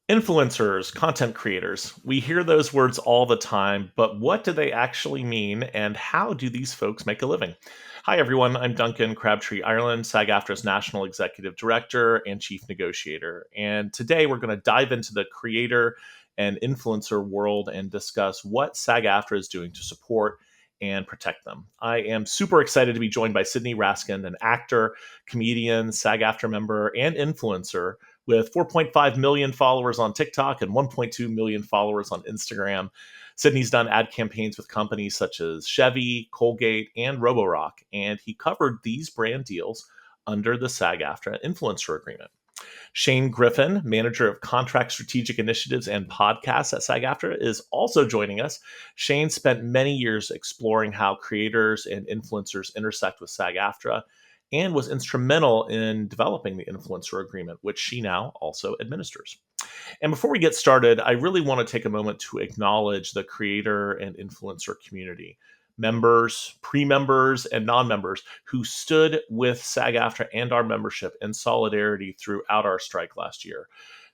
Influencers, content creators. We hear those words all the time, but what do they actually mean and how do these folks make a living? Hi, everyone. I'm Duncan Crabtree Ireland, SAG AFTRA's National Executive Director and Chief Negotiator. And today we're going to dive into the creator and influencer world and discuss what SAG AFTRA is doing to support and protect them. I am super excited to be joined by Sydney Raskin, an actor, comedian, SAG AFTRA member, and influencer with 4.5 million followers on TikTok and 1.2 million followers on Instagram. Sydney's done ad campaigns with companies such as Chevy, Colgate, and Roborock, and he covered these brand deals under the SAG-AFTRA influencer agreement. Shane Griffin, manager of contract strategic initiatives and podcasts at SAG-AFTRA, is also joining us. Shane spent many years exploring how creators and influencers intersect with SAG-AFTRA and was instrumental in developing the influencer agreement, which she now also administers. And before we get started, I really want to take a moment to acknowledge the creator and influencer community, members, pre-members, and non-members who stood with SAG-AFTRA and our membership in solidarity throughout our strike last year.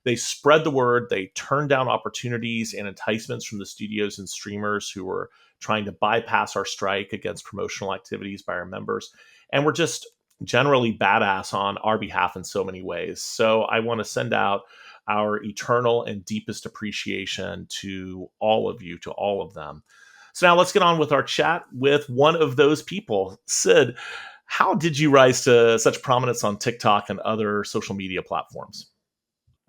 They spread the word, they turned down opportunities and enticements from the studios and streamers who were trying to bypass our strike against promotional activities by our members. And we're just generally badass on our behalf in so many ways. So I want to send out our eternal and deepest appreciation to all of you, to all of them. So now let's get on with our chat with one of those people. Sid, how did you rise to such prominence on TikTok and other social media platforms?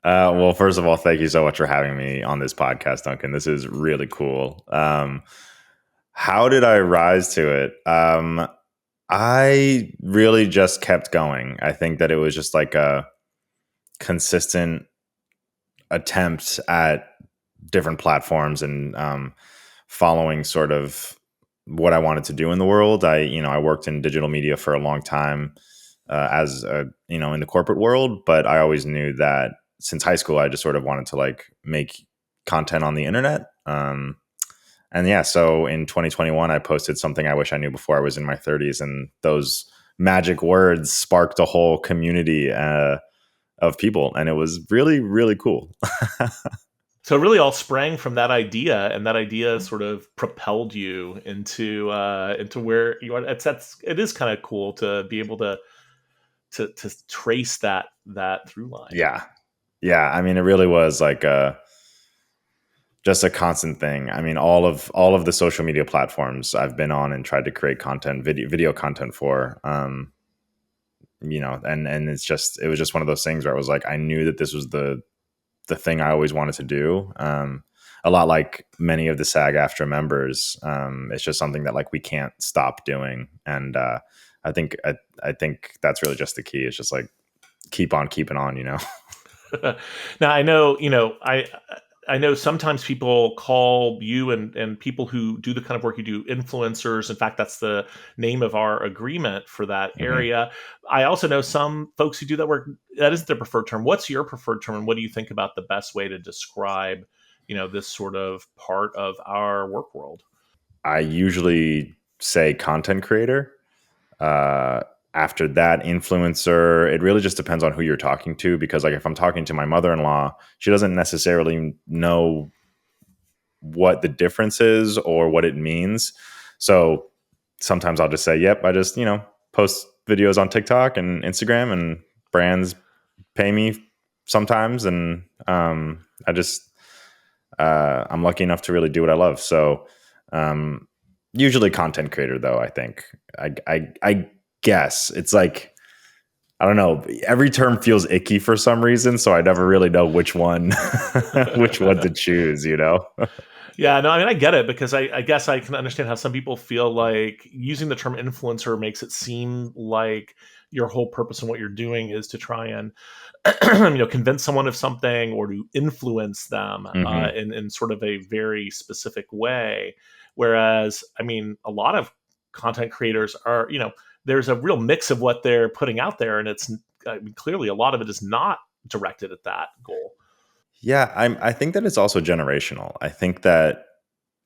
Well, first of all, thank you so much for having me on this podcast, Duncan. This is really cool. How did I rise to it? I really just kept going. I think that it was just like a consistent attempt at different platforms and following sort of what I wanted to do in the world. I worked in digital media for a long time in the corporate world, but I always knew that since high school, I just sort of wanted to like make content on the internet. And yeah, so in 2021, I posted something I wish I knew before I was in my 30s. And those magic words sparked a whole community of people. And it was really, really cool. So it really all sprang from that idea, and that idea sort of propelled you into where you are. It is kind of cool to be able to trace that through line. Yeah. Yeah. I mean, it really was like just a constant thing. I mean, all of the social media platforms I've been on and tried to create content, video content for, and it was just one of those things where I was like, I knew that this was the thing I always wanted to do. A lot like many of the SAG-AFTRA members, it's just something that like we can't stop doing. And I think that's really just the key. It's just like keep on keeping on, Now I know, I know sometimes people call you and people who do the kind of work you do influencers. In fact, that's the name of our agreement for that Mhm. area. I also know some folks who do that work. That isn't their preferred term. What's your preferred term, and what do you think about the best way to describe, this sort of part of our work world? I usually say content creator. Uh, After that, influencer. It really just depends on who you're talking to. Because like if I'm talking to my mother-in-law, she doesn't necessarily know what the difference is or what it means. So sometimes I'll just say, "Yep, I just post videos on TikTok and Instagram, and brands pay me sometimes, and I'm lucky enough to really do what I love." So um, usually content creator, though. I think I guess it's like I don't know. Every term feels icky for some reason, so I never really know which one which one to choose. Yeah, no, I mean, I get it because I guess I can understand how some people feel like using the term influencer makes it seem like your whole purpose in what you're doing is to try and convince someone of something or to influence them Hmm. in sort of a very specific way. Whereas, I mean, a lot of content creators are, there's a real mix of what they're putting out there, and I mean, clearly a lot of it is not directed at that goal. Yeah, I think that it's also generational. I think that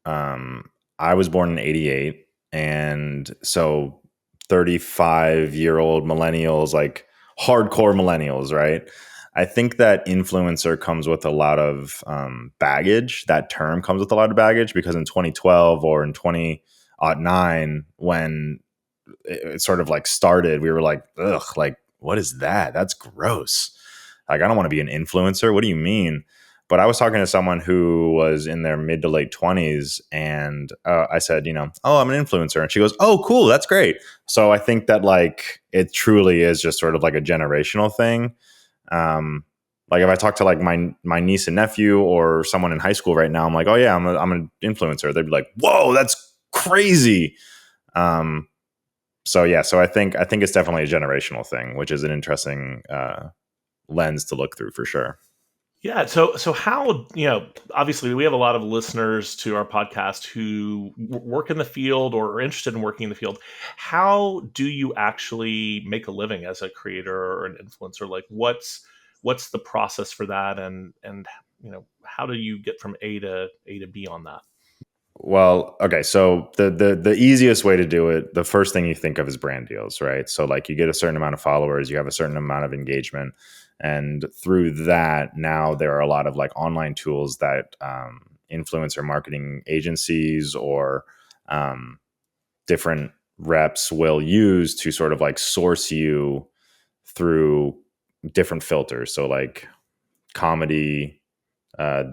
I was born in '88, and so 35-year-old millennials, like hardcore millennials, right? I think that influencer comes with a lot of baggage. That term comes with a lot of baggage because in 2012 or in 2009, when it sort of like started, we were like, ugh, like, what is that? That's gross. Like, I don't want to be an influencer. What do you mean? But I was talking to someone who was in their mid to late 20s, and I said, oh, I'm an influencer. And she goes, oh, cool. That's great. So I think that like it truly is just sort of like a generational thing. Like if I talk to like my niece and nephew or someone in high school right now, I'm like, oh yeah, I'm an influencer. They'd be like, whoa, that's crazy. Um, so yeah, so I think it's definitely a generational thing, which is an interesting lens to look through for sure. Yeah. So how, obviously we have a lot of listeners to our podcast who work in the field or are interested in working in the field. How do you actually make a living as a creator or an influencer? Like what's the process for that, and how do you get from A to B on that? Well, okay, so the easiest way to do it, the first thing you think of is brand deals, right? So like you get a certain amount of followers, you have a certain amount of engagement, and through that, now there are a lot of like online tools that influencer marketing agencies or um, different reps will use to sort of like source you through different filters. So like comedy,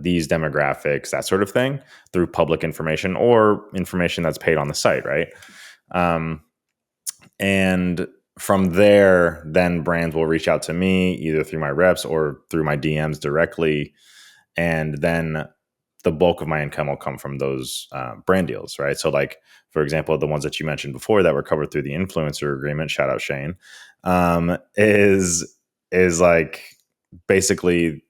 these demographics, that sort of thing, through public information or information that's paid on the site, right? Um, and from there, then brands will reach out to me either through my reps or through my DMs directly. And then the bulk of my income will come from those brand deals, right? So, like, for example, the ones that you mentioned before that were covered through the influencer agreement, shout out Shane, is like basically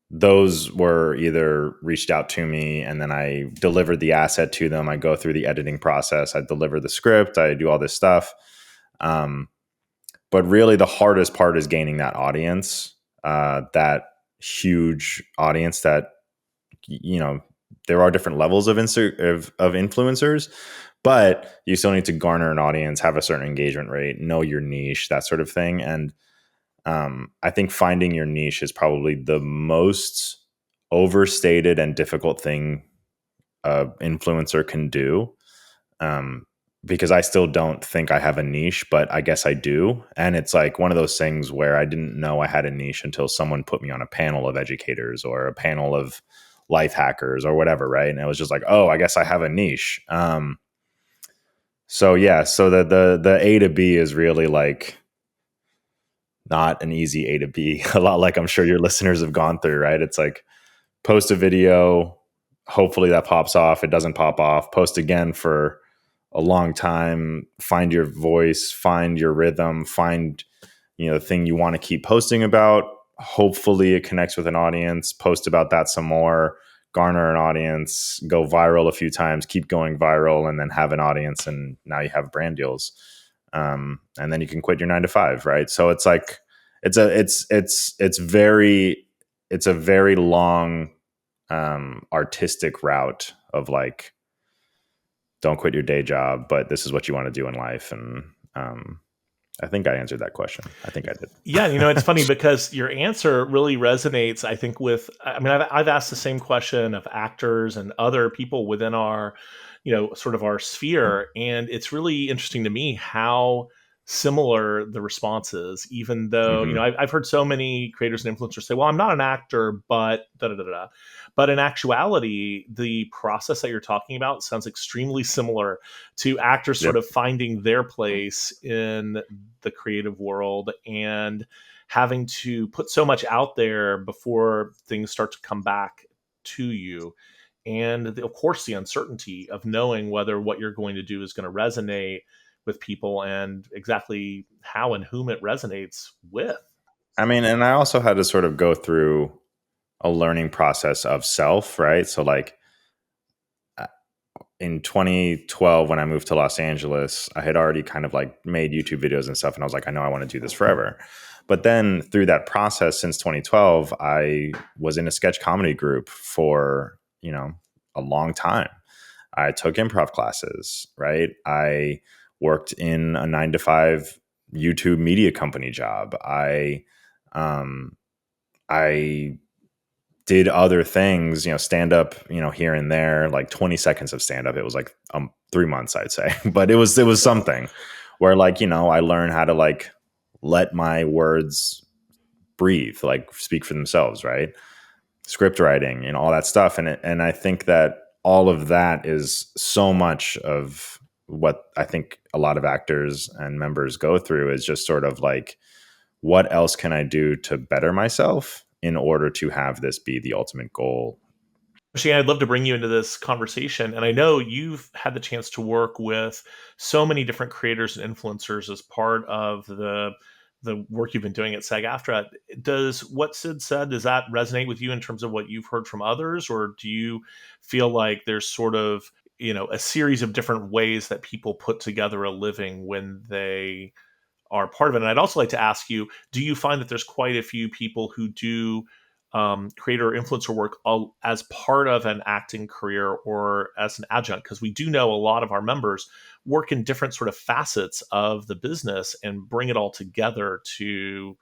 those were either reached out to me and then I delivered the asset to them. I go through the editing process, I deliver the script, I do all this stuff. Um, but really, the hardest part is gaining that audience, that huge audience that, you know, there are different levels of influencers, but you still need to garner an audience, have a certain engagement rate, know your niche, that sort of thing. And I think finding your niche is probably the most overstated and difficult thing a influencer can do. Um, because I still don't think I have a niche, but I guess I do. And it's like one of those things where I didn't know I had a niche until someone put me on a panel of educators or a panel of life hackers or whatever, right? And it was just like, oh, I guess I have a niche. So yeah, so the A to B is really like not an easy A to B. A lot like I'm sure your listeners have gone through, right? It's like post a video, hopefully that pops off. It doesn't pop off. Post again for a long time. Find your voice, find your rhythm, find the thing you want to keep posting about. Hopefully it connects with an audience. Post about that some more. Garner an audience. Go viral a few times. Keep going viral, and then have an audience, and now you have brand deals. And then you can quit your 9 to 5, right? So it's like it's a very long artistic route of like, don't quit your day job, but this is what you want to do in life. And I think I answered that question. I think I did. Yeah, it's funny because your answer really resonates, I think, with, I mean, I've asked the same question of actors and other people within our, sort of our sphere. And it's really interesting to me how similar the response is, even though, Mm-hmm. I've heard so many creators and influencers say, well, I'm not an actor, but da da da da. But in actuality, the process that you're talking about sounds extremely similar to actors sort Yep. of finding their place in the creative world and having to put so much out there before things start to come back to you. And of course, the uncertainty of knowing whether what you're going to do is going to resonate with people and exactly how and whom it resonates with. I mean, and I also had to sort of go through a learning process of self, right? So like in 2012 when I moved to Los Angeles, I had already kind of like made YouTube videos and stuff, and I was like, I know I want to do this forever. But then through that process since 2012, I was in a sketch comedy group for, a long time. I took improv classes, right? I worked in a 9 to 5 YouTube media company job. I I did other things, stand up, here and there, like 20 seconds of stand up. It was like 3 months, I'd say, but it was something where like, I learned how to like let my words breathe, like speak for themselves, right? Script writing and all that stuff. And I think that all of that is so much of what I think a lot of actors and members go through is just sort of like, what else can I do to better myself in order to have this be the ultimate goal? Shane, I'd love to bring you into this conversation. And I know you've had the chance to work with so many different creators and influencers as part of the work you've been doing at SAG-AFTRA. Does what Sid said, does that resonate with you in terms of what you've heard from others? Or do you feel like there's sort of, a series of different ways that people put together a living when they are part of it? And I'd also like to ask you, do you find that there's quite a few people who do creator or influencer work as part of an acting career or as an adjunct? Because we do know a lot of our members work in different sort of facets of the business and bring it all together to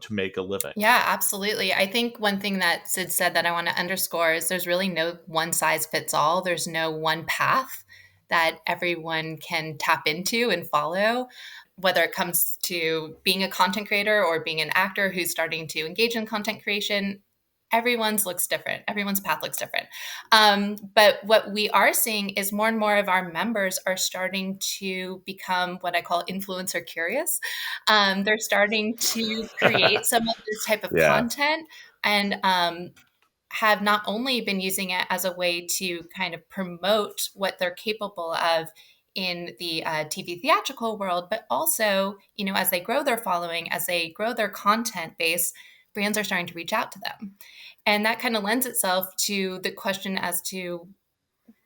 make a living. Yeah, absolutely. I think one thing that Sid said that I want to underscore is there's really no one size fits all. There's no one path that everyone can tap into and follow, whether it comes to being a content creator or being an actor who's starting to engage in content creation. Everyone's looks different. Everyone's path looks different. But what we are seeing is more and more of our members are starting to become what I call influencer curious. They're starting to create some of this type of Yeah. content and have not only been using it as a way to kind of promote what they're capable of in the TV theatrical world, but also, as they grow their following, as they grow their content base, brands are starting to reach out to them. And that kind of lends itself to the question as to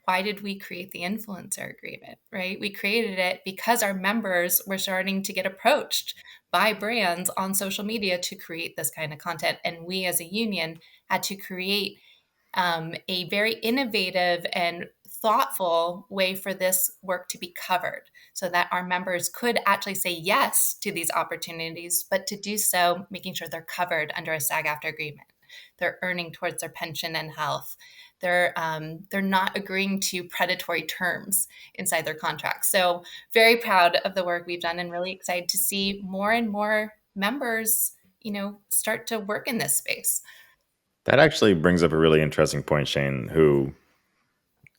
why did we create the influencer agreement, right? We created it because our members were starting to get approached by brands on social media to create this kind of content. And we as a union had to create a very innovative and thoughtful way for this work to be covered so that our members could actually say yes to these opportunities, but to do so, making sure they're covered under a SAG after agreement. They're earning towards their pension and health. They're not agreeing to predatory terms inside their contracts. So very proud of the work we've done and really excited to see more and more members, start to work in this space. That actually brings up a really interesting point, Shane, who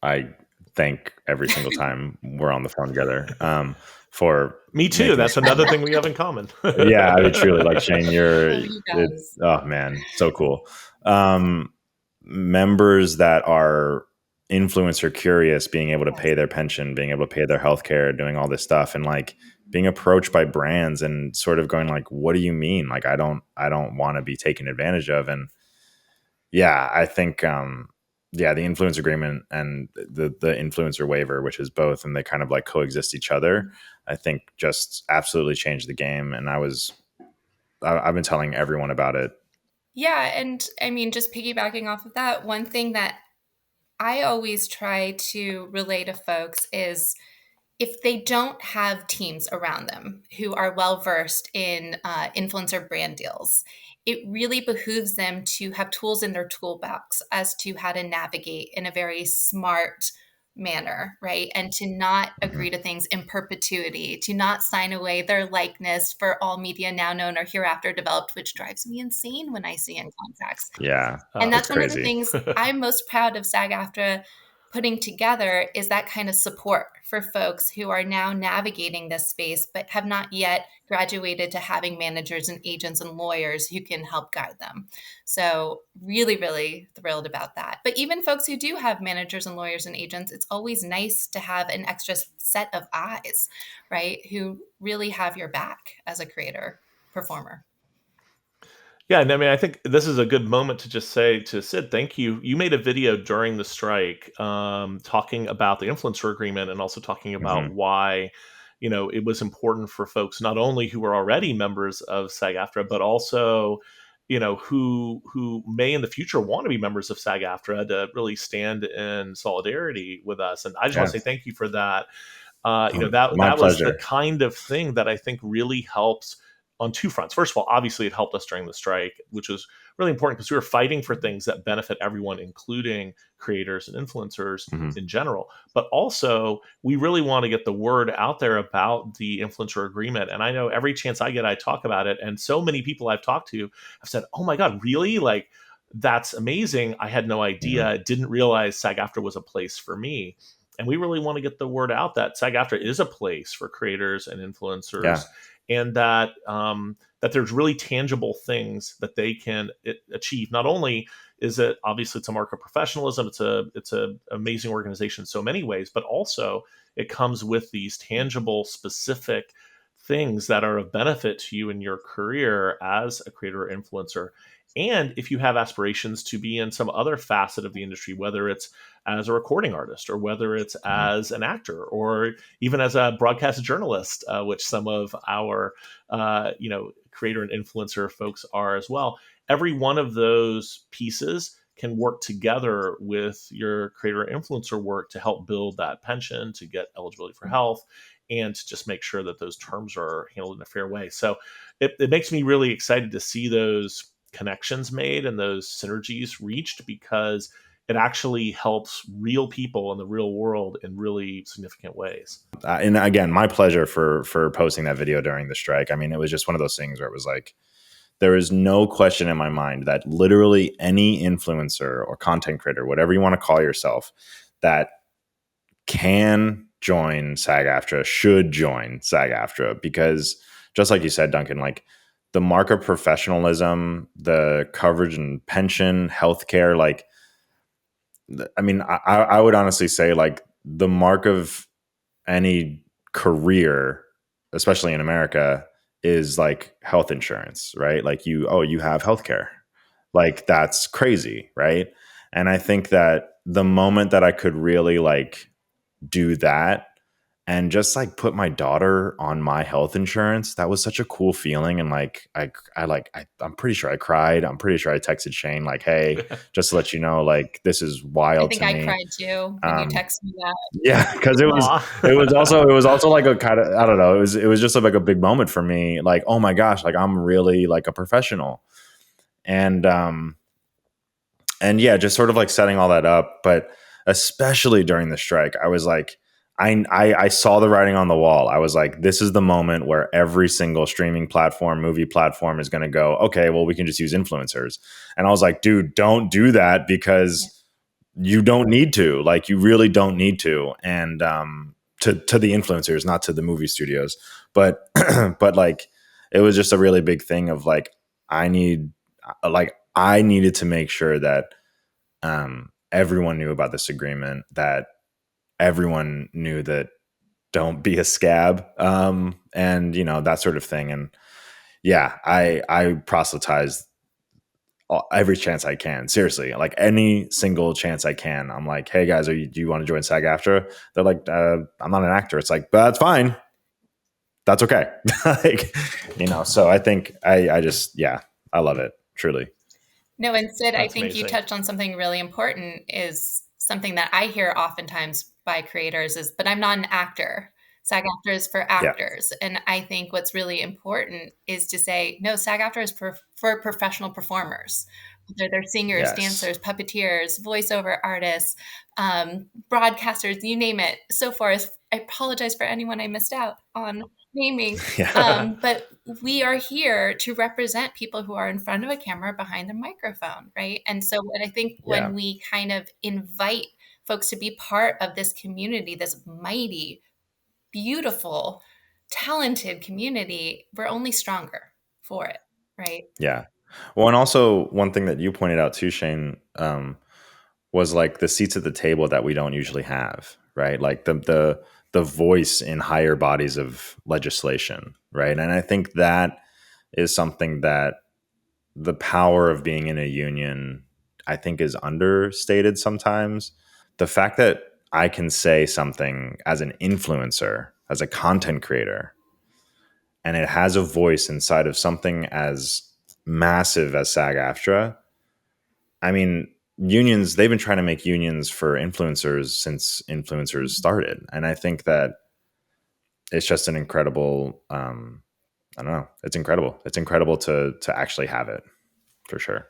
I thank every single time we're on the phone together, for Me too. making That's sure. another thing we have in common. Yeah, I mean, truly, like Shane, Love you guys. oh man, so cool. Members that are influencer curious, being able to Yes. pay their pension, being able to pay their healthcare, doing all this stuff, and like being approached by brands and sort of going like, "What do you mean? Like, I don't want to be taken advantage of." And yeah, I think, yeah, the influence agreement and the influencer waiver, which is both, and they kind of like coexist each other, I think just absolutely changed the game. And I've been telling everyone about it. Yeah, and I mean, just piggybacking off of that, one thing that I always try to relay to folks is if they don't have teams around them who are well versed in influencer brand deals, it really behooves them to have tools in their toolbox as to how to navigate in a very smart manner, right? And to not Mhm. agree to things in perpetuity, to not sign away their likeness for all media now known or hereafter developed, which drives me insane when I see in contracts. Yeah, And it's that's one of the crazy. things I'm most proud of SAG-AFTRA putting together is that kind of support for folks who are now navigating this space but have not yet graduated to having managers and agents and lawyers who can help guide them. So really, really thrilled about that. But even folks who do have managers and lawyers and agents, it's always nice to have an extra set of eyes, right? Who really have your back as a creator, performer. Yeah, and I mean, I think this is a good moment to just say to Sid, thank you. You made a video during the strike, talking about the influencer agreement and also talking about Hmm. why, it was important for folks not only who were already members of SAG-AFTRA, but also, who may in the future want to be members of SAG-AFTRA to really stand in solidarity with us. And I just want Yeah, to say thank you for that. That my that was the pleasure. kind of thing that I think really helps on two fronts. First of all, obviously it helped us during the strike, which was really important because we were fighting for things that benefit everyone, including creators and influencers Mhm. in general. But also, we really want to get the word out there about the influencer agreement. And I know every chance I get, I talk about it. And so many people I've talked to have said, "Oh my God, really? Like, that's amazing. I had no Mhm. idea. Didn't realize SAG-AFTRA was a place for me." And we really want to get the word out that SAG-AFTRA is a place for creators and Yeah. influencers, and that that there's really tangible things that they can achieve. Not only is it obviously it's a mark of professionalism, it's a amazing organization in so many ways, but also it comes with these tangible, specific things that are of benefit to you in your career as a creator or influencer. And if you have aspirations to be in some other facet of the industry, whether it's as a recording artist or whether it's Mhm. as an actor or even as a broadcast journalist, which some of our creator and influencer folks are as well. Every one of those pieces can work together with your creator influencer work to help build that pension, to get eligibility for health, and to just make sure that those terms are handled in a fair way. So it makes me really excited to see those connections made and those synergies reached, because it actually helps real people in the real world in really significant ways. And again, my pleasure for posting that video during the strike. I mean, it was just one of those things where it was like, there is no question in my mind that literally any influencer or content creator, whatever you want to call yourself, that can join SAG-AFTRA should join SAG-AFTRA, because just like you said, Duncan, like the mark of professionalism, the coverage and pension, healthcare, like I mean, I would honestly say like the mark of any career, especially in America, is like health insurance, right? Like you have healthcare. Like that's crazy, right? And I think that the moment that I could really like do that and just like put my daughter on my health insurance, that was such a cool feeling. And like I'm pretty sure I cried. I'm pretty sure I texted Shane like, "Hey, just to let you know, like this is I wild think to I me." cried too when you Um, texted me that. yeah, because it was also like a kind of, I don't know, it was just like a big moment for me. Like, oh my gosh, like I'm really like a professional. And yeah, just sort of like setting all that up. But especially during the strike, I was like, I saw the writing on the wall. I was like, this is the moment where every single streaming platform, movie platform is going to go, okay, well, we can just use influencers. And I was like, dude, don't do that, Yeah. because you don't need to. Like, you really don't need to. And to the influencers, not to the movie studios. But but like, it was just a really big thing of like, I needed to make sure that everyone knew about this agreement, that everyone knew that don't be a scab, and that sort of thing. And yeah, I proselytize every chance I can. Seriously, like any single chance I can. I'm like, hey guys, do you want to join SAG-AFTRA? They're like, I'm not an actor. It's like, but that's fine. That's okay. Like, so I think I just, yeah, I love it, truly. No, instead, I That's think you amazing. touched on something really important, is something that I hear oftentimes by creators is, but I'm not an actor. SAG-AFTRA is for Yeah, actors. And I think what's really important is to say, no, SAG-AFTRA is for professional performers. Whether they're singers, yes, dancers, puppeteers, voiceover artists, broadcasters, you name it. So far, I apologize for anyone I missed out on naming. yeah, But we are here to represent people who are in front of a camera, behind a microphone, right? And so, what I think yeah. when we kind of invite folks to be part of this community, this mighty, beautiful, talented community, we're only stronger for it, right? Yeah. Well, and also one thing that you pointed out too, Shane, was like the seats at the table that we don't usually have, right? Like the voice in higher bodies of legislation, right? And I think that is something that the power of being in a union, I think, is understated sometimes. The fact that I can say something as an influencer, as a content creator, and it has a voice inside of something as massive as SAG-AFTRA. I mean, unions, they've been trying to make unions for influencers since influencers started. And I think that it's just an incredible I don't know. It's incredible. It's incredible to actually have it, for sure.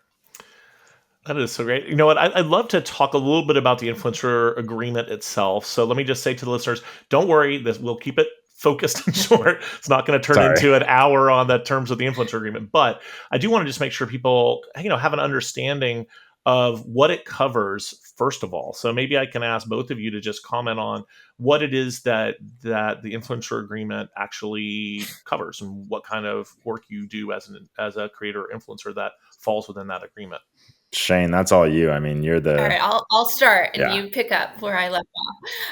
That is so great. You know what? I'd love to talk a little bit about the influencer agreement itself. So let me just say to the listeners, don't worry. We'll keep it focused and short. It's not going to turn Sorry. into an hour on the terms of the influencer agreement. But I do want to just make sure people, have an understanding of what it covers, first of all. So maybe I can ask both of you to just comment on what it is that the influencer agreement actually covers and what kind of work you do as a creator or influencer that falls within that agreement. Shane, that's all you. I mean, you're the... All right, I'll start and Yeah. you pick up where I left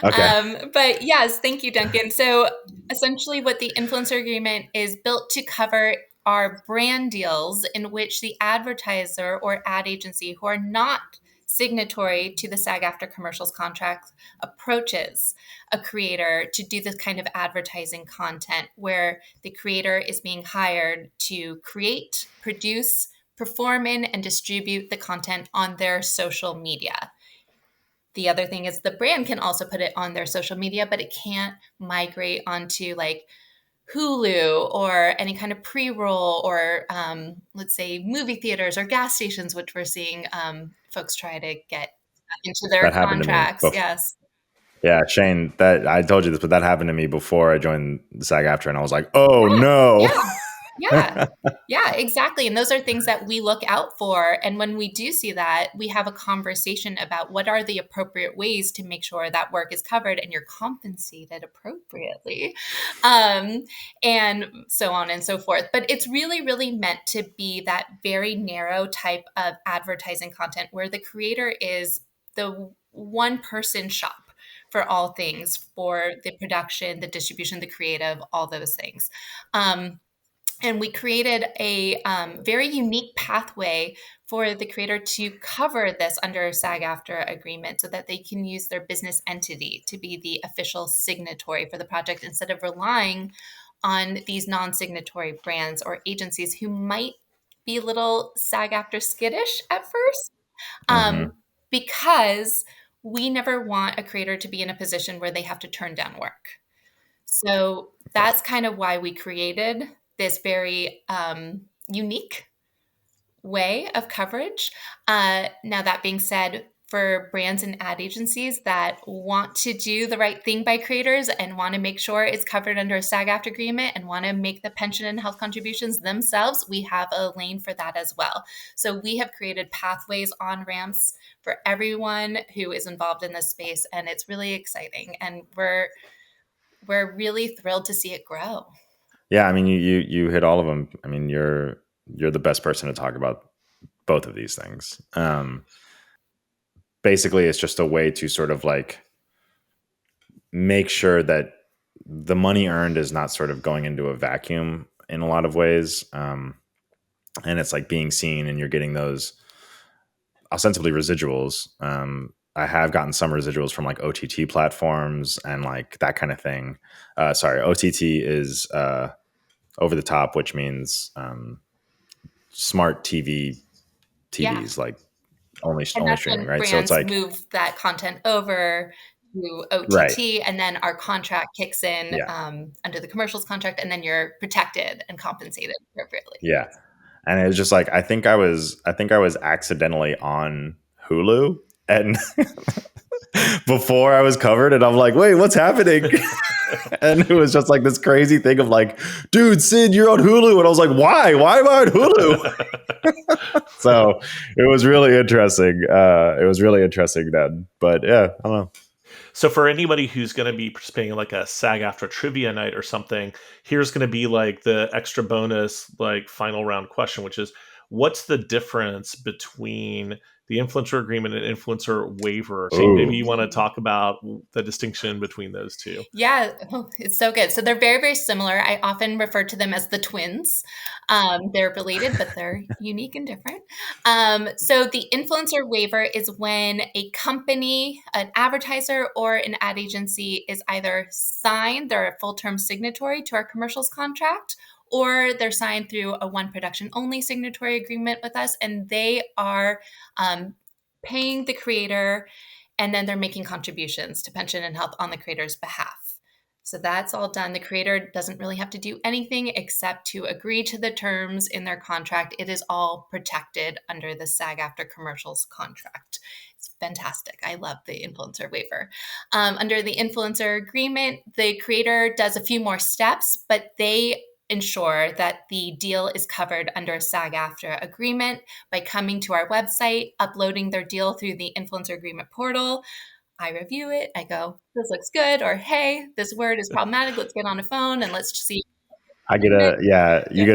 off. Okay. But yes, thank you, Duncan. So essentially what the influencer agreement is built to cover are brand deals in which the advertiser or ad agency who are not signatory to the SAG-AFTRA commercials contract approaches a creator to do this kind of advertising content where the creator is being hired to create, produce, perform in, and distribute the content on their social media. The other thing is the brand can also put it on their social media, but it can't migrate onto like Hulu or any kind of pre-roll or let's say movie theaters or gas stations, which we're seeing folks try to get into their That happened to me contracts. before. Yes. Yeah, Shane, that I told you this, but that happened to me before I joined SAG-AFTRA, and I was like, oh no. Yeah, exactly. And those are things that we look out for. And when we do see that, we have a conversation about what are the appropriate ways to make sure that work is covered and you're compensated appropriately, and so on and so forth. But it's really, really meant to be that very narrow type of advertising content where the creator is the one person shop for all things, for the production, the distribution, the creative, all those things. And we created a very unique pathway for the creator to cover this under a SAG-AFTRA agreement so that they can use their business entity to be the official signatory for the project instead of relying on these non-signatory brands or agencies who might be a little SAG-AFTRA skittish at first, because we never want a creator to be in a position where they have to turn down work. So that's kind of why we created this very unique way of coverage. Now, that being said, for brands and ad agencies that want to do the right thing by creators and want to make sure it's covered under a SAG-AFTRA agreement and want to make the pension and health contributions themselves, we have a lane for that as well. So we have created pathways, on-ramps for everyone who is involved in this space, and it's really exciting. And we're really thrilled to see it grow. Yeah, I mean, you hit all of them. I mean, you're the best person to talk about both of these things. Basically, it's just a way to sort of like make sure that the money earned is not sort of going into a vacuum in a lot of ways. And it's like being seen, and you're getting those ostensibly residuals. I have gotten some residuals from like OTT platforms and like that kind of thing. Sorry, OTT is over the top, which means smart TVs, like only streaming, right? So it's like move that content over to OTT, right, and then our contract kicks in under the commercials contract, and then you're protected and compensated appropriately. Yeah, and it was just like I think I was accidentally on Hulu and before I was covered, and I'm like, wait, what's happening? And it was just like this crazy thing of like, dude, Sid, you're on Hulu. And I was like, why? Why am I on Hulu? So it was really interesting. Then. But yeah, I don't know. So for anybody who's going to be participating in like a SAG-AFTRA trivia night or something, here's going to be like the extra bonus, like final round question, which is, what's the difference between the influencer agreement and influencer waiver? Shane, maybe you want to talk about the distinction between those two. Yeah, it's so good. So they're very, very similar. I often refer to them as the twins. They're related, but they're unique and different. So the influencer waiver is when a company, an advertiser, or an ad agency is either signed, they're a full-term signatory to our commercials contract, or they're signed through a one production only signatory agreement with us, and they are paying the creator, and then they're making contributions to pension and health on the creator's behalf. So that's all done. The creator doesn't really have to do anything except to agree to the terms in their contract. It is all protected under the SAG-AFTRA commercials contract. It's fantastic. I love the influencer waiver. Under the influencer agreement, the creator does a few more steps, but they ensure that the deal is covered under a SAG-AFTRA agreement by coming to our website, uploading their deal through the influencer agreement portal. I review it. I go, this looks good, or hey, this word is problematic. Let's get on a phone and let's see. I get you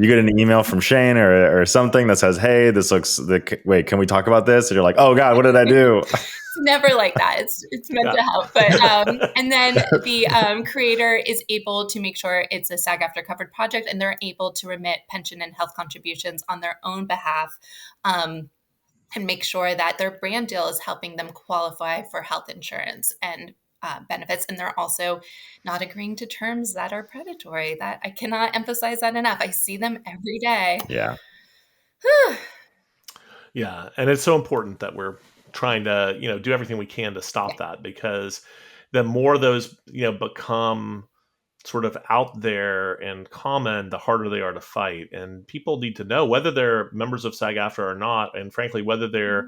get an email from Shane or something that says, "Hey, this looks. Wait, can we talk about this?" And you're like, "Oh God, what did I do?" It's never like that. It's meant to help. But and then the creator is able to make sure it's a SAG-AFTRA covered project, and they're able to remit pension and health contributions on their own behalf. And make sure that their brand deal is helping them qualify for health insurance and benefits. And they're also not agreeing to terms that are predatory. That I cannot emphasize that enough. I see them every day. Yeah. Yeah. And it's so important that we're trying to, do everything we can to stop that, because the more those, become sort of out there and common, the harder they are to fight. And people need to know whether they're members of SAG-AFTRA or not, and frankly, whether they're,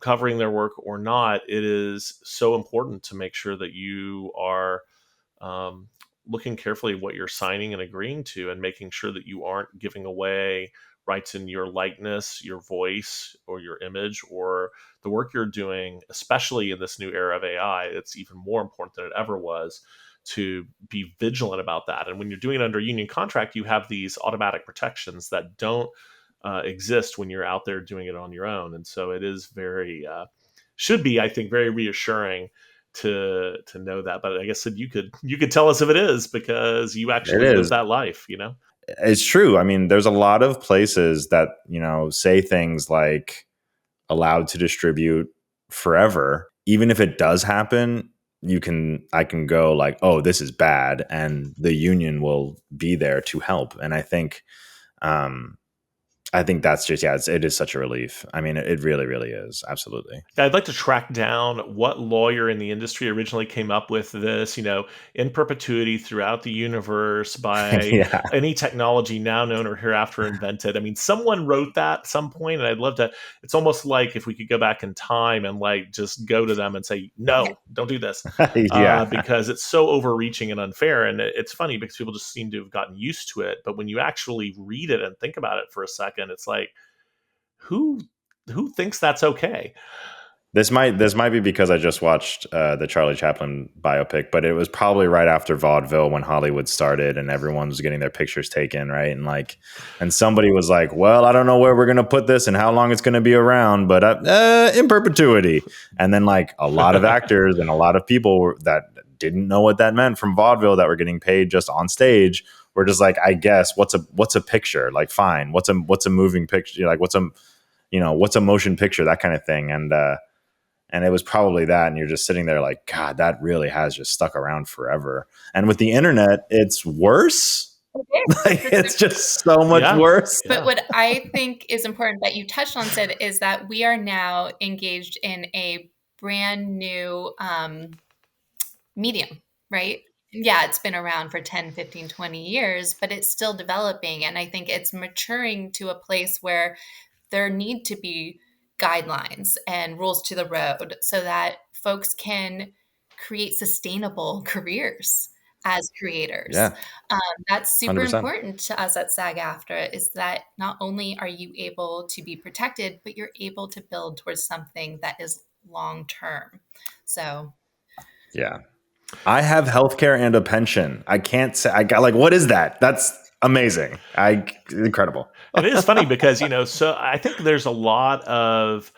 covering their work or not. It is so important to make sure that you are looking carefully at what you're signing and agreeing to, and making sure that you aren't giving away rights in your likeness, your voice, or your image, or the work you're doing, especially in this new era of AI. It's even more important than it ever was to be vigilant about that. And when you're doing it under a union contract, you have these automatic protections that don't exist when you're out there doing it on your own. And so it is should be, I think, very reassuring to know that. But I guess you could tell us if it is, because you actually live that life, It's true. I mean, there's a lot of places that, say things like allowed to distribute forever. Even if it does happen, I can go like, oh, this is bad, and the union will be there to help. And I think that's just, it is such a relief. I mean, it really, really is. Absolutely. I'd like to track down what lawyer in the industry originally came up with this, in perpetuity throughout the universe by any technology now known or hereafter invented. I mean, someone wrote that at some point, and I'd love to. It's almost like if we could go back in time and just go to them and say, no, don't do this. Because it's so overreaching and unfair. And it's funny because people just seem to have gotten used to it. But when you actually read it and think about it for a second, it's like, who thinks that's okay? This might be because I just watched the Charlie Chaplin biopic, but it was probably right after vaudeville when Hollywood started and everyone was getting their pictures taken, right? And somebody was like, well, I don't know where we're going to put this and how long it's going to be around, but in perpetuity. And then a lot of actors and a lot of people that didn't know what that meant from vaudeville that were getting paid just on stage were just like, I guess, what's a picture? Like, fine. What's a moving picture? Like, what's a motion picture? That kind of thing. And it was probably that. And you're just sitting there like, God, that really has just stuck around forever. And with the internet, it's worse. It's just so much worse. But what I think is important that you touched on, Sid, is that we are now engaged in a brand new medium, right? Yeah, it's been around for 10, 15, 20 years, but it's still developing. And I think it's maturing to a place where there need to be guidelines and rules to the road so that folks can create sustainable careers as creators. Yeah. That's super 100%. important to us at SAG-AFTRA, is that not only are you able to be protected, but you're able to build towards something that is long-term. So. Yeah. I have healthcare and a pension. I can't say what is that? That's amazing. Incredible. It is funny because, so I think there's a lot of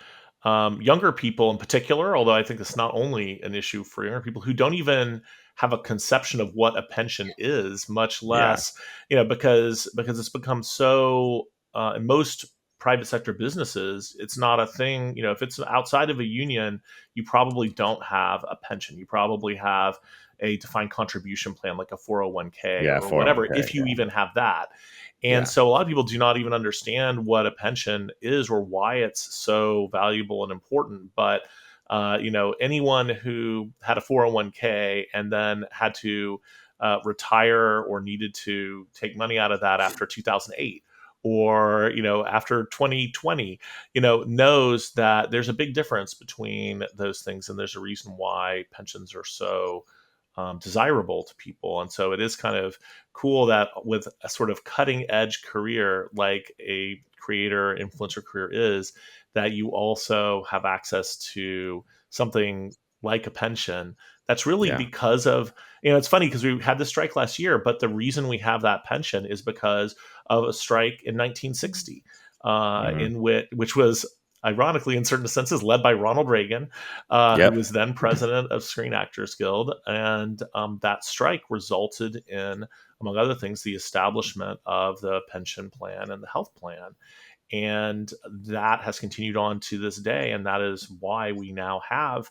younger people in particular, although I think it's not only an issue for younger people, who don't even have a conception of what a pension is, much less, because it's become so, in most private sector businesses, it's not a thing. If it's outside of a union, you probably don't have a pension. You probably have a defined contribution plan like a 401k or whatever, if you even have that. And so a lot of people do not even understand what a pension is or why it's so valuable and important. But Anyone who had a 401k and then had to retire or needed to take money out of that after 2008 or after 2020 knows that there's a big difference between those things, and there's a reason why pensions are so desirable to people. And so it is kind of cool that with a sort of cutting edge career like a creator influencer career is, that you also have access to something like a pension. That's really Yeah. because of, it's funny because we had the strike last year, but the reason we have that pension is because of a strike in 1960, Hmm. which was ironically, in certain senses, led by Ronald Reagan, who Yep. was then president of Screen Actors Guild. And that strike resulted in, among other things, the establishment of the pension plan and the health plan. And that has continued on to this day. And that is why we now have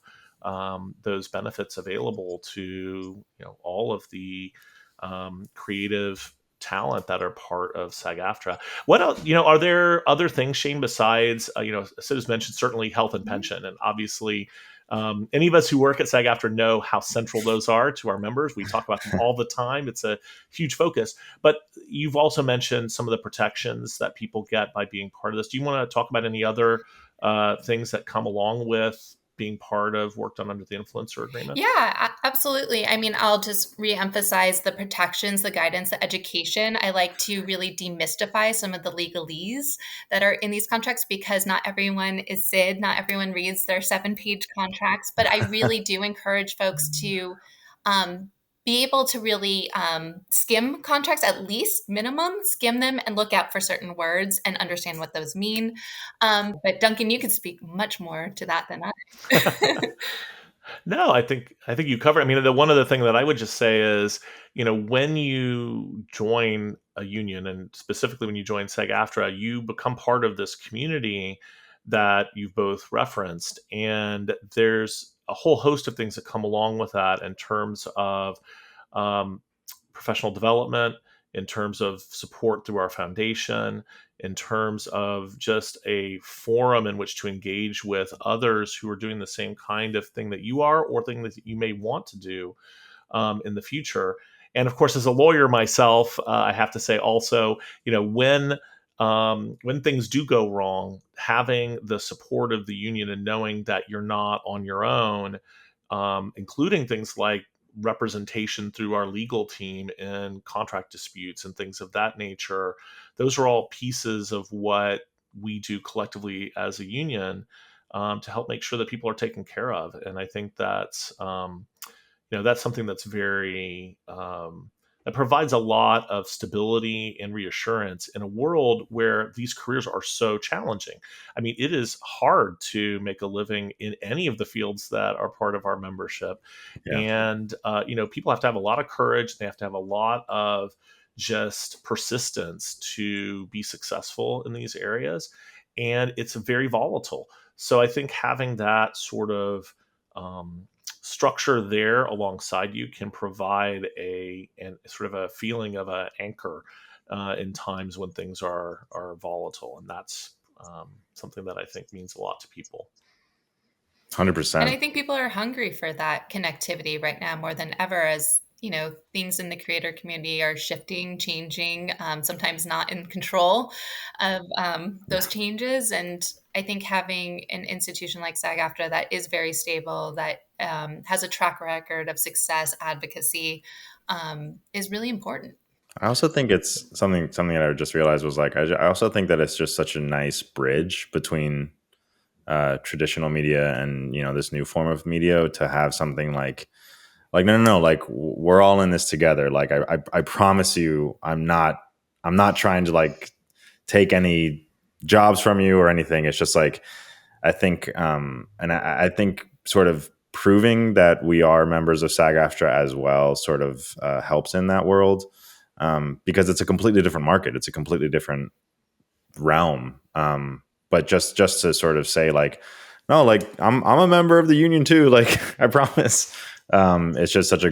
those benefits available to all of the creative talent that are part of SAG-AFTRA. What else, are there other things, Shane, besides, Sid has mentioned certainly health and Mhm. pension, and obviously any of us who work at SAG-AFTRA know how central those are to our members. We talk about them all the time. It's a huge focus. But you've also mentioned some of the protections that people get by being part of this. Do you want to talk about any other things that come along with being part of work done under the influencer agreement? Yeah, absolutely. I mean, I'll just reemphasize the protections, the guidance, the education. I like to really demystify some of the legalese that are in these contracts because not everyone is Sid, not everyone reads their 7-page contracts. But I really do encourage folks to um, be able to really skim contracts, at least minimum, skim them and look out for certain words and understand what those mean. But Duncan, you could speak much more to that than I. No, I think you cover. I mean, the one other thing that I would just say is, when you join a union, and specifically when you join SAG-AFTRA, you become part of this community that you've both referenced, and there's a whole host of things that come along with that in terms of um, professional development, in terms of support through our foundation, in terms of just a forum in which to engage with others who are doing the same kind of thing that you are, or thing that you may want to do in the future. And of course, as a lawyer myself, I have to say also, when things do go wrong, having the support of the union and knowing that you're not on your own, including things like representation through our legal team in contract disputes and things of that nature, those are all pieces of what we do collectively as a union to help make sure that people are taken care of. And I think that's something that's very that provides a lot of stability and reassurance in a world where these careers are so challenging. I mean, it is hard to make a living in any of the fields that are part of our membership. Yeah. And people have to have a lot of courage. They have to have a lot of just persistence to be successful in these areas, and it's very volatile. So I think having that sort of structure there alongside you can provide and sort of a feeling of an anchor in times when things are volatile, and that's something that I think means a lot to people. And I 100%. think people are hungry for that connectivity right now more than ever, as things in the creator community are shifting, changing, sometimes not in control of those changes. And I think having an institution like SAG-AFTRA that is very stable, that has a track record of success, advocacy, is really important. I also think it's something that I just realized was like I also think that it's just such a nice bridge between traditional media and this new form of media, to have something like no, like we're all in this together. Like I promise you, I'm not trying to like take any jobs from you or anything. It's just like I think and I think sort of proving that we are members of SAG-AFTRA as well sort of helps in that world, because it's a completely different market. It's a completely different realm. But just to sort of say like, no, like I'm a member of the union too. Like I promise. It's just it's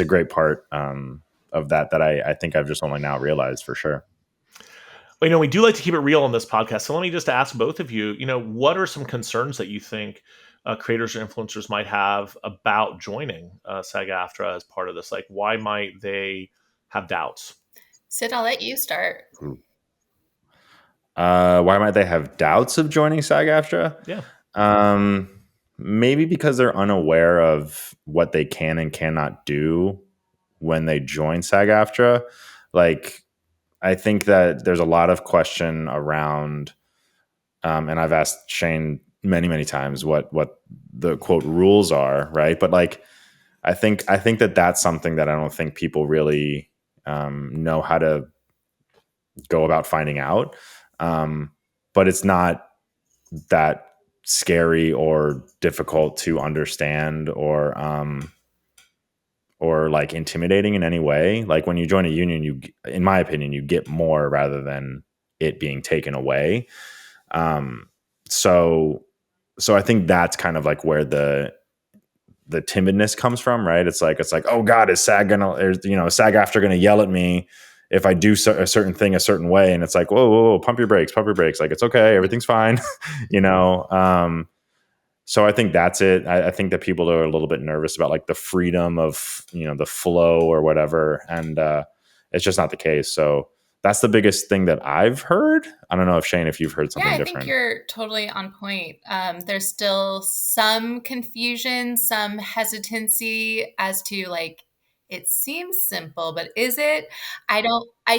a great part of that I think I've just only now realized for sure. Well, we do like to keep it real on this podcast. So let me just ask both of you, what are some concerns that you think creators or influencers might have about joining SAG-AFTRA as part of this? Like, why might they have doubts? Sid, I'll let you start. Why might they have doubts of joining SAG-AFTRA? Yeah. Maybe because they're unaware of what they can and cannot do when they join SAG-AFTRA. Like, I think that there's a lot of question around, and I've asked Shane many, many times what the quote rules are, right? But like, I think that that's something that I don't think people really know how to go about finding out. But it's not that scary or difficult to understand or like intimidating in any way. Like when you join a union, you, in my opinion, you get more rather than it being taken away. So I think that's kind of like where the timidness comes from, right? It's like, oh God, is SAG gonna, is SAG-AFTRA gonna yell at me if I do a certain thing a certain way? And it's like, whoa, pump your brakes. Like, it's okay, everything's fine, So I think that's it. I think that people are a little bit nervous about like the freedom of, the flow or whatever. And it's just not the case. So that's the biggest thing that I've heard. I don't know if Shane, if you've heard something different. I think you're totally on point. There's still some confusion, some hesitancy as to like, it seems simple, but is it? I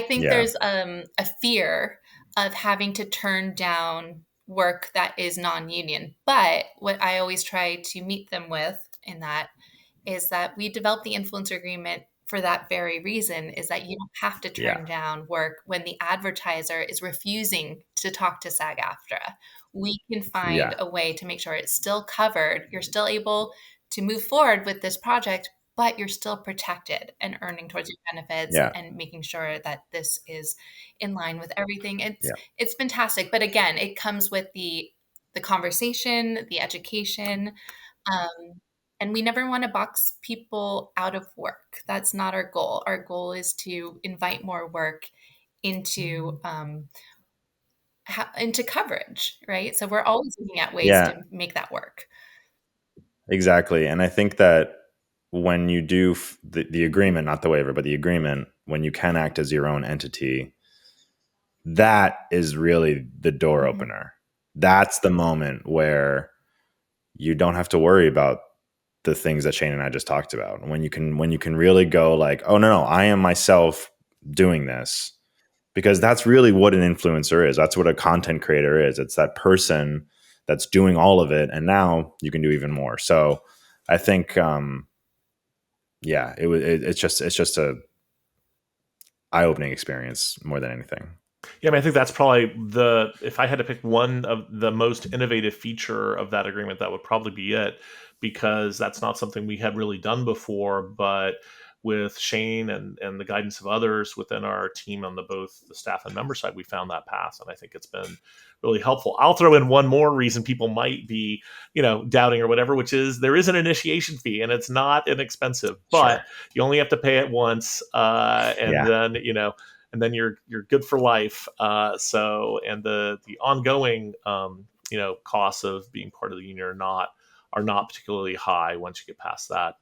think there's a fear of having to turn down work that is non-union. But what I always try to meet them with in that is that we developed the influencer agreement for that very reason, is that you don't have to turn down work when the advertiser is refusing to talk to SAG-AFTRA. We can find a way to make sure it's still covered. You're still able to move forward with this project, but you're still protected and earning towards your benefits and making sure that this is in line with everything. It's fantastic. But again, it comes with the conversation, the education, and we never want to box people out of work. That's not our goal. Our goal is to invite more work into coverage, right? So we're always looking at ways to make that work. Exactly. And I think that when you do the agreement, not the waiver, but the agreement, when you can act as your own entity, that is really the door opener. That's the moment where you don't have to worry about the things that Shane and I just talked about. When you can really go like, oh no, I am myself doing this, because that's really what an influencer is. That's what a content creator is. It's that person that's doing all of it, and now you can do even more. So I think, it's just a eye-opening experience more than anything. Yeah, I mean, I think that's probably if I had to pick one of the most innovative feature of that agreement, that would probably be it, because that's not something we had really done before. But with Shane and the guidance of others within our team on both the staff and member side, we found that path, and I think it's been really helpful. I'll throw in one more reason people might be, doubting or whatever, which is there is an initiation fee, and it's not inexpensive, but you only have to pay it once, then and then you're good for life. And the ongoing costs of being part of the union are not particularly high once you get past that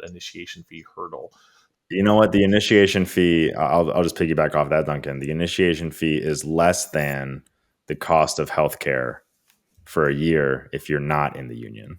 initiation fee hurdle. You know what? The initiation fee, I'll just piggyback off that, Duncan. The initiation fee is less than the cost of healthcare for a year if you're not in the union.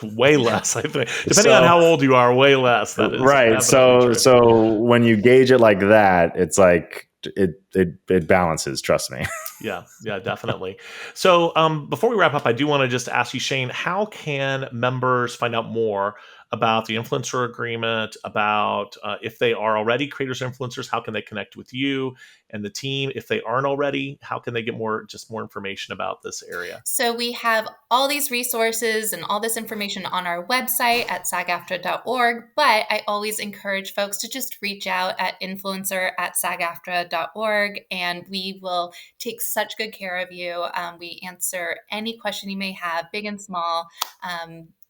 Way less, I think. Depending on how old you are, way less. That is right. So when you gauge it like that, it's like it balances. Trust me. Yeah, definitely. So before we wrap up, I do want to just ask you, Shane, how can members find out more about the influencer agreement, about if they are already creators and influencers, how can they connect with you and the team? If they aren't already, how can they get more information about this area? So we have all these resources and all this information on our website at sagaftra.org, but I always encourage folks to just reach out at influencer@sagaftra.org, and we will take such good care of you. We answer any question you may have, big and small.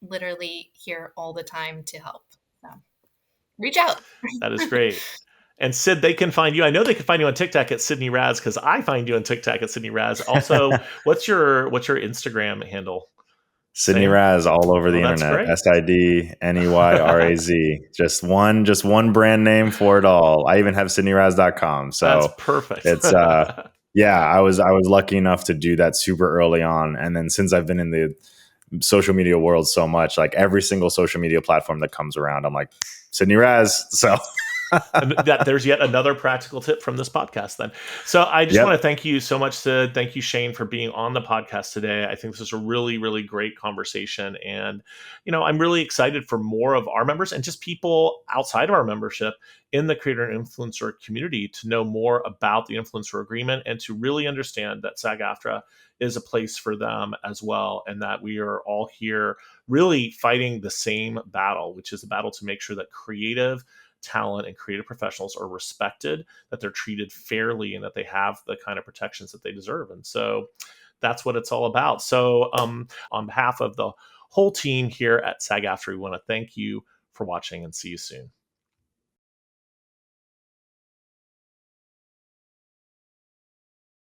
Literally here all the time to help. So reach out. That is great. And Sid, they can find you. I know they can find you on TikTok at Sydney Raz, because I find you on TikTok at Sydney Raz. Also, what's your Instagram handle? Sydney Same. Raz all over the Oh, that's internet. great. SIDNEYRAZ. Just one brand name for it all. I even have sydneyraz.com. That's So perfect. it's yeah, I was lucky enough to do that super early on. And then since I've been in the social media world so much, like every single social media platform that comes around, I'm like, Sydney Raz. So And that there's yet another practical tip from this podcast then. So I just Yep. want to thank you so much, Sid. Thank you, Shane, for being on the podcast today. I think this is a really, really great conversation. And, I'm really excited for more of our members and just people outside of our membership in the creator and influencer community to know more about the influencer agreement and to really understand that SAG-AFTRA is a place for them as well. And that we are all here really fighting the same battle, which is a battle to make sure that creative talent and creative professionals are respected, that they're treated fairly, and that they have the kind of protections that they deserve. And so that's what it's all about. So on behalf of the whole team here at SAG-AFTRA, we want to thank you for watching and see you soon.